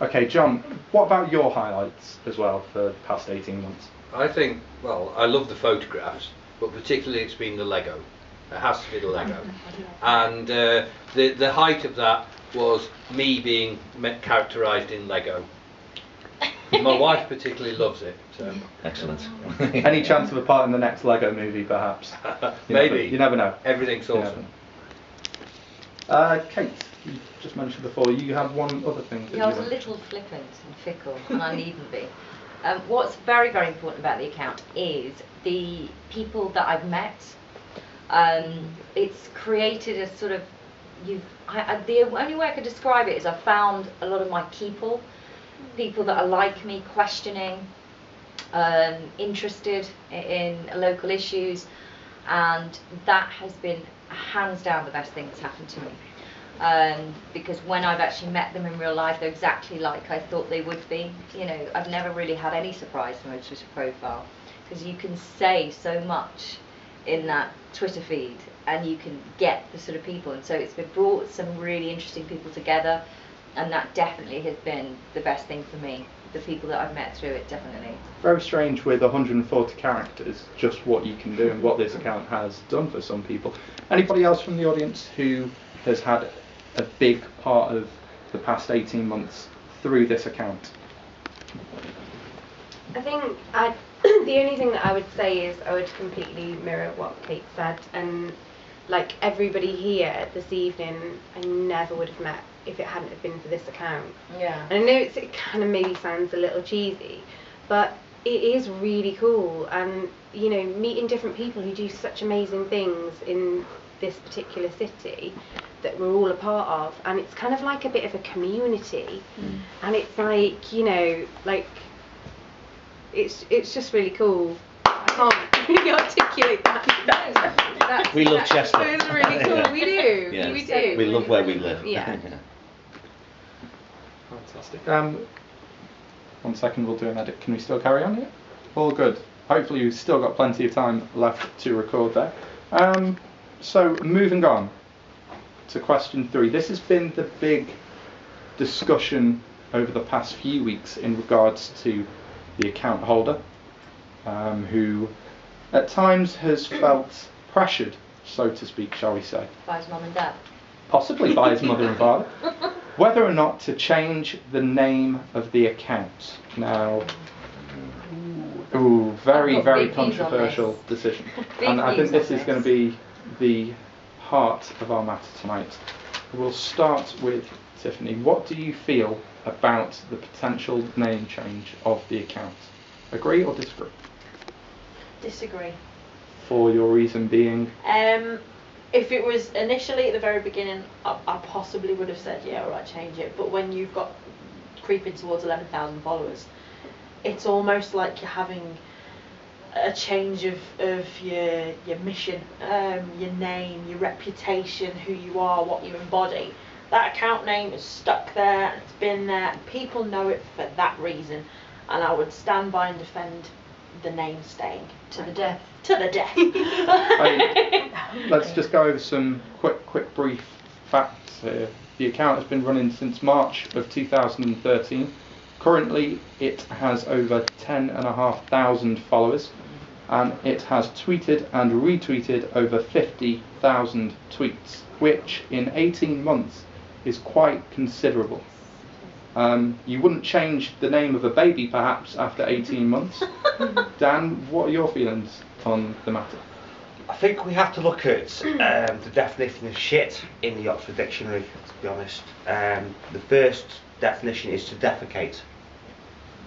Okay, John, what about your highlights as well for the past 18 months? I think, well, I love the photographs, but particularly it's been the Lego. It has to be the Lego. And the height of that was me being characterised in Lego. My wife particularly loves it. So. Excellent. Any chance of a part in the next Lego movie, perhaps? Maybe. You never know. Everything's awesome. Kate, you just mentioned before, you had one other thing. I was a little flippant and fickle, and I needn't be. What's very, very important about the account is the people that I've met. It's created a sort of, the only way I could describe it is I've found a lot of my people that are like me, questioning, interested in local issues, and that has been hands down the best thing that's happened to me. Because when I've actually met them in real life, they're exactly like I thought they would be. You know, I've never really had any surprise from a Twitter profile, because you can say so much in that Twitter feed, and you can get the sort of people, and so it's brought some really interesting people together, and that definitely has been the best thing for me. The people that I've met through it, definitely. Very strange with 140 characters, just what you can do and what this account has done for some people. Anybody else from the audience who has had a big part of the past 18 months through this account? I think the only thing that I would say is I would completely mirror what Kate said, and like everybody here this evening I never would have met if it hadn't have been for this account. Yeah. And I know it kind of maybe sounds a little cheesy, but it is really cool, and you know, meeting different people who do such amazing things in this particular city that we're all a part of, and it's kind of like a bit of a community, and it's like, you know, like it's just really cool. I can't really articulate that. We love Chester. It's really cool. We do. Yes. We do. We love where we live. Yeah. Fantastic. 1 second, we'll do an edit. Can we still carry on here? All good. Hopefully you've still got plenty of time left to record there. So moving on to question 3. This has been the big discussion over the past few weeks in regards to the account holder, who at times has felt pressured, so to speak, shall we say. By his mum and dad. Possibly by his mother and father, whether or not to change the name of the account. Now, very, very controversial decision. And I think this is going to be the heart of our matter tonight. We'll start with Tiffany. What do you feel about the potential name change of the account? Agree or disagree? Disagree. For your reason being? If it was initially at the very beginning, I possibly would have said, yeah, alright, change it. But when you've got creeping towards 11,000 followers, it's almost like you're having a change of your mission, your name, your reputation, who you are, what you embody. That account name is stuck there, it's been there, people know it for that reason, and I would stand by and defend the name staying. To the death. To the death. Let's just go over some quick brief facts here. The account has been running since March of 2013. Currently it has over 10,500 followers, and it has tweeted and retweeted over 50,000 tweets, which in 18 months is quite considerable. You wouldn't change the name of a baby perhaps after 18 months. Dan, what are your feelings on the matter? I think we have to look at the definition of shit in the Oxford Dictionary, to be honest. The first definition is to defecate.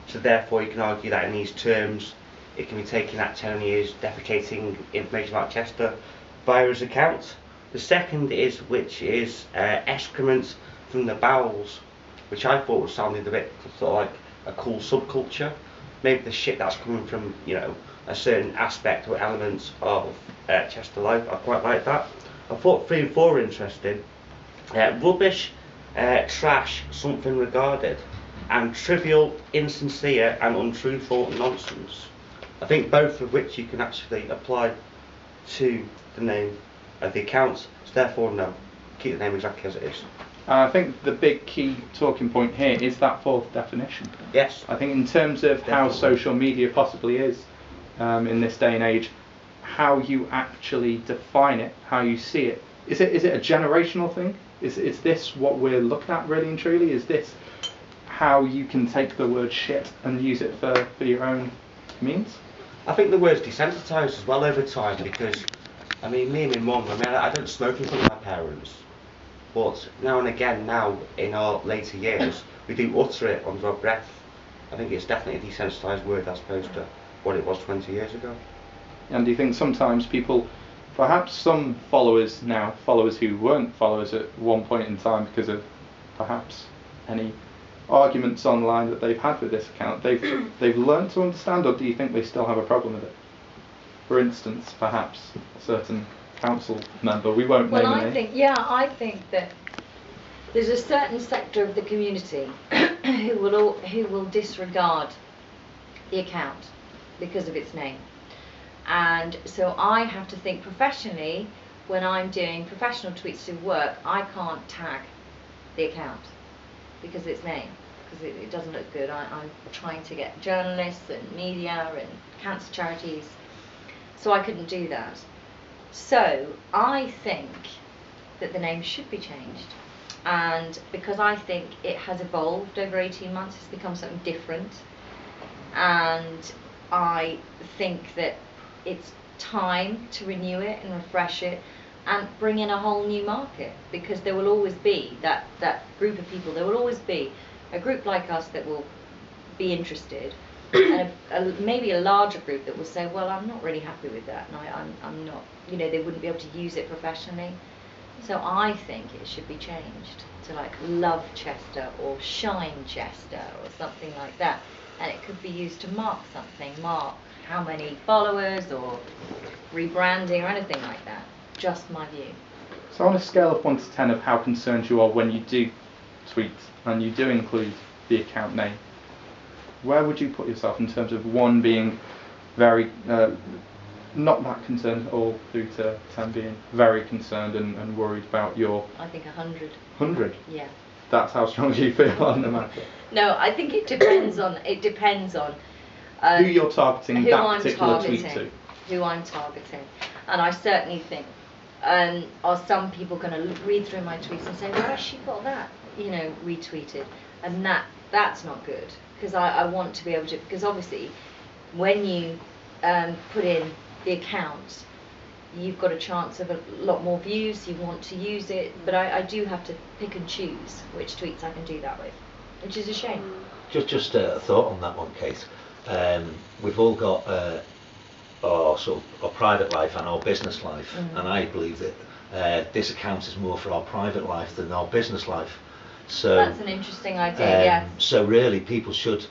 So therefore you can argue that in these terms it can be taken at telling you is defecating information about Chester via his account. The second is excrement from the bowels, which I thought sounded a bit sort of like a cool subculture. Maybe the shit that's coming from, you know, a certain aspect or element of Chester life. I quite like that. I thought 3 and 4 were interesting. Rubbish, trash, something regarded, and trivial, insincere and untruthful nonsense. I think both of which you can actually apply to the name of the account, so therefore no. Keep the name exactly as it is. I think the big key talking point here is that fourth definition. Yes. I think in terms of how Definitely. social media possibly is in this day and age, how you actually define it, how you see it. Is it a generational thing? Is this what we're looking at really and truly? Is this how you can take the word shit and use it for your own means? I think the word's desensitised as well over time, because, I mean, me and my mum, I mean, I don't smoke in front of my parents, but now and again, now in our later years, we do utter it under our breath. I think it's definitely a desensitised word as opposed to what it was 20 years ago. And do you think sometimes people, perhaps some followers now, followers who weren't followers at one point in time because of perhaps any arguments online that they've had with this account, they've learned to understand, or do you think they still have a problem with it? For instance, perhaps a certain council member, we won't name a name. I think that there's a certain sector of the community who will disregard the account because of its name. And so I have to think professionally, when I'm doing professional tweets to work, I can't tag the account because of its name, because it doesn't look good. I'm trying to get journalists and media and cancer charities, so I couldn't do that. So I think that the name should be changed, and because I think it has evolved over 18 months, it's become something different, and I think that it's time to renew it and refresh it and bring in a whole new market, because there will always be that group of people, there will always be a group like us that will be interested and maybe a larger group that will say, well, I'm not really happy with that, and I'm not, you know, they wouldn't be able to use it professionally. So I think it should be changed to like Love Chester or Shine Chester or something like that, and it could be used to mark something, mark how many followers or rebranding or anything like that. Just my view. So on a scale of 1 to 10 of how concerned you are when you do tweet and you do include the account name, where would you put yourself in terms of 1 being very not that concerned, all through to 10 being very concerned and worried about your... I think 100. 100? Yeah. That's how strong you feel on the matter? No, I think it depends on who you're targeting who that I'm particular tweet targeting, to. who I'm targeting. And I certainly think, are some people going to read through my tweets and say, where has she got that, you know, retweeted? And that's not good, because I want to be able to, because obviously when you put in the account, you've got a chance of a lot more views, you want to use it, but I do have to pick and choose which tweets I can do that with, which is a shame. Just a thought on that one, Kate. We've all got our sort of our private life and our business life, and I believe that this account is more for our private life than our business life. So that's an interesting idea. Yes. So really, people should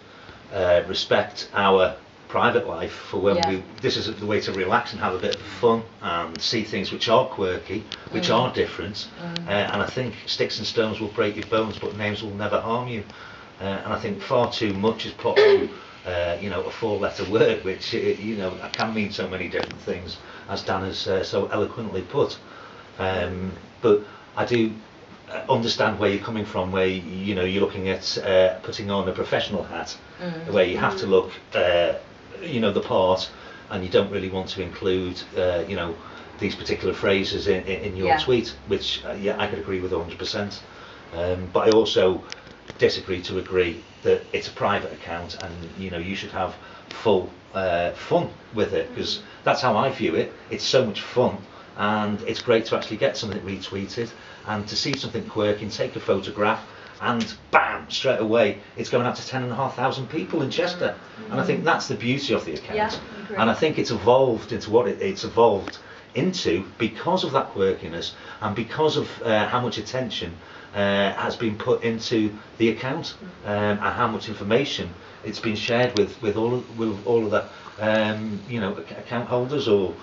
respect our private life for when this is the way to relax and have a bit of fun and see things which are quirky, which are different, and I think sticks and stones will break your bones, but names will never harm you. And I think far too much is put on you know, a 4-letter word, which you know, can mean so many different things, as Dan has so eloquently put. But I do understand where you're coming from, where you know, you're looking at putting on a professional hat, where you have to look you know, the part, and you don't really want to include you know, these particular phrases in your tweet, which I could agree with 100%. But I also disagree to agree that it's a private account and you know, you should have full fun with it, because that's how I view it. It's so much fun, and it's great to actually get something retweeted and to see something quirky and take a photograph, and bam, straight away it's going out to 10,500 people in Chester. And I think that's the beauty of the account, and I think it's evolved into what it's evolved into because of that quirkiness and because of how much attention has been put into the account, and how much information it's been shared with all of the you know, account holders, or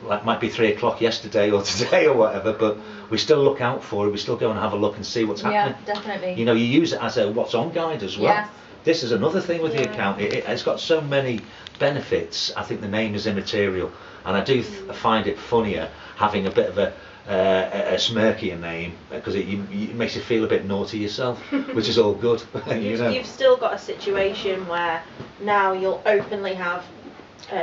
like might be 3 o'clock yesterday or today or whatever, but we still look out for it. We still go and have a look and see what's happening. Yeah, definitely. You know, you use it as a what's on guide as well. Yes. This is another thing with the account. It's got so many benefits. I think the name is immaterial, and I do find it funnier having a bit of a smirkier name because it makes you feel a bit naughty yourself, which is all good. You know. You've still got a situation where now you'll openly have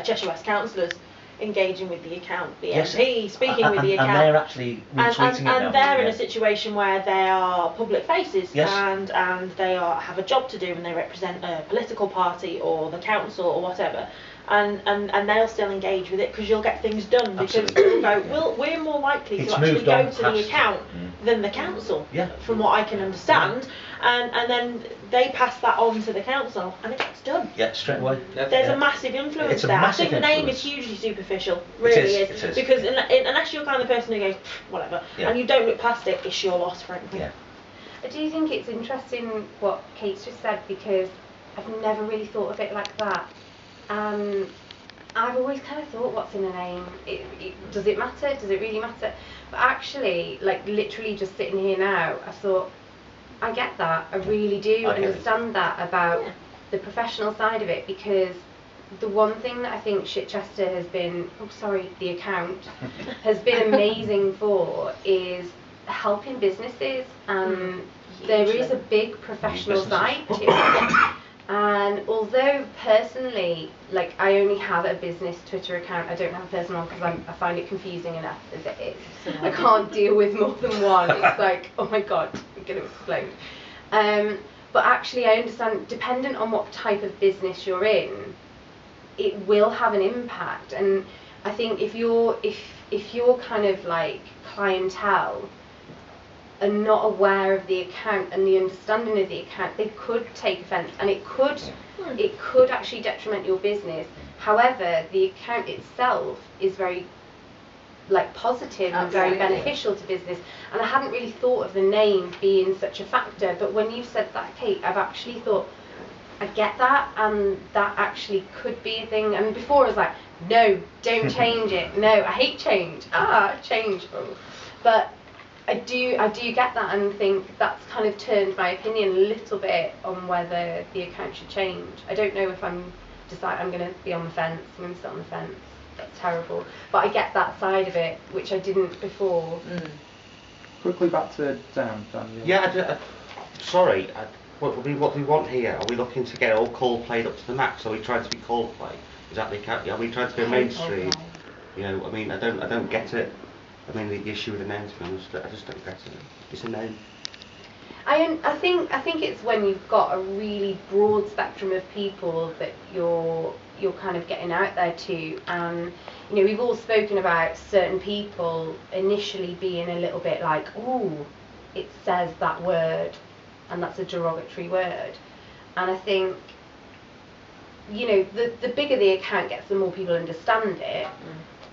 Cheshire West councillors engaging with the account, the Yes, MP speaking with the account, and they're actually retweeting it now. and they're in Yeah. a situation where they are public faces, Yes. and they have a job to do, and they represent a political party or the council or whatever, and they'll still engage with it because you'll get things done, because Absolutely. they'll go, well, we're more likely It's to actually moved on go to the past- account than the council, Yeah. from what I can understand, and then they pass that on to the council and it gets done. Yeah, straight away. There's a massive influence It's a there. massive I think the name is influence. hugely superficial, really It is. because unless you're kind of the person who goes whatever, Yeah. and you don't look past it, it's your loss, frankly. Yeah. I do think it's interesting what Kate's just said, because I've never really thought of it like that. I've always kind of thought, what's in a name? Does it matter? Does it really matter? But actually, like literally just sitting here now, I thought, I get that. I really do I get it. understand that about the professional side of it, because the one thing that I think Chichester has been, the account, has been amazing for is helping businesses, and there is a big professional side to it. And although personally, like, I only have a business Twitter account, I don't have a personal one because I find it confusing enough as it is. I can't deal with more than one. It's like, oh my god, I'm going to explode. But actually, I understand, dependent on what type of business you're in, it will have an impact. And I think if you're kind of like clientele are not aware of the account and the understanding of the account, they could take offence, and it could actually detriment your business. However, the account itself is very positive and very beneficial to business, and I hadn't really thought of the name being such a factor, but when you said that, Kate, I've actually thought, I get that, and that actually could be a thing. And before I was like, no, don't change it, no, I hate change, change. But I do get that, and think that's kind of turned my opinion a little bit on whether the account should change. I don't know if I'm going to be on the fence. I'm going to sit on the fence. That's terrible. But I get that side of it, which I didn't before. Quickly back to Daniel. Yeah, sorry. What do we want here? Are we looking to get all Coldplay up to the max? Are we trying to be Coldplay? Is that the account? Are we trying to go mainstream? You know, I mean, I don't get it. I mean, the issue with the name, to be honest, I just don't get it. It's a name. I think it's when you've got a really broad spectrum of people that you're kind of getting out there to, and you know, we've all spoken about certain people initially being a little bit like, ooh, it says that word, and that's a derogatory word, and I think, you know, the bigger the account gets, the more people understand it.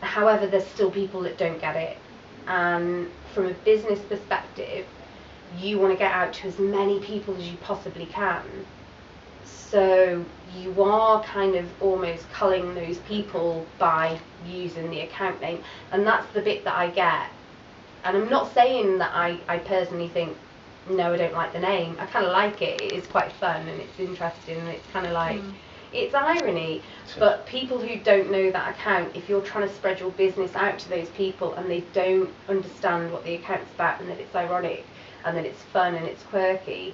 However, there's still people that don't get it, and from a business perspective, you want to get out to as many people as you possibly can. So you are kind of almost culling those people by using the account name, and that's the bit that I get. And I'm not saying that I personally think, no, I don't like the name. I kind of like it. It is quite fun and it's interesting, and it's kind of like, it's irony. But people who don't know that account, if you're trying to spread your business out to those people and they don't understand what the account's about, and that it's ironic and that it's fun and it's quirky,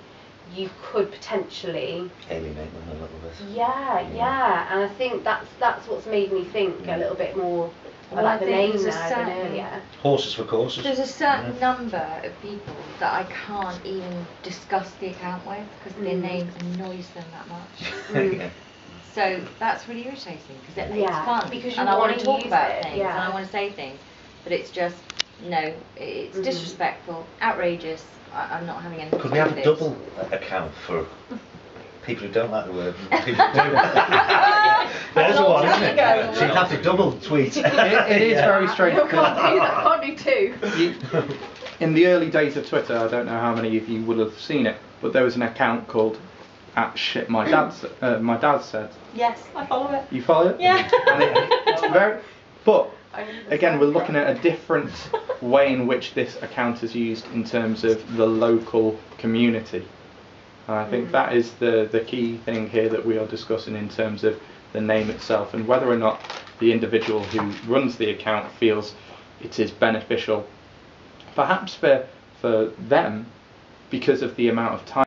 you could potentially alienate them a little bit. Yeah, and I think that's what's made me think a little bit more Well, I about the think name there's a now than certain- earlier. Horses for courses. There's a certain number of people that I can't even discuss the account with because their name annoys them that much. Yeah. So that's really irritating because it's Yeah, fun, because you and I want wanna to talk use about it, things yeah. and I want to say things, but it's just no, it's disrespectful, outrageous. I'm not having anything. Could we have a double account for people who don't like the word and people who do? There's the one, isn't it? So you'd have to double tweet. It is very strange. You can't do that, can't do two. In the early days of Twitter, I don't know how many of you would have seen it, but there was an account called @shit my dad said. Yes, I follow it. You follow it? Yeah. And it's very, but again, we're looking at a different way in which this account is used in terms of the local community. And I think that is the key thing here that we are discussing in terms of the name itself, and whether or not the individual who runs the account feels it is beneficial perhaps for them, because of the amount of time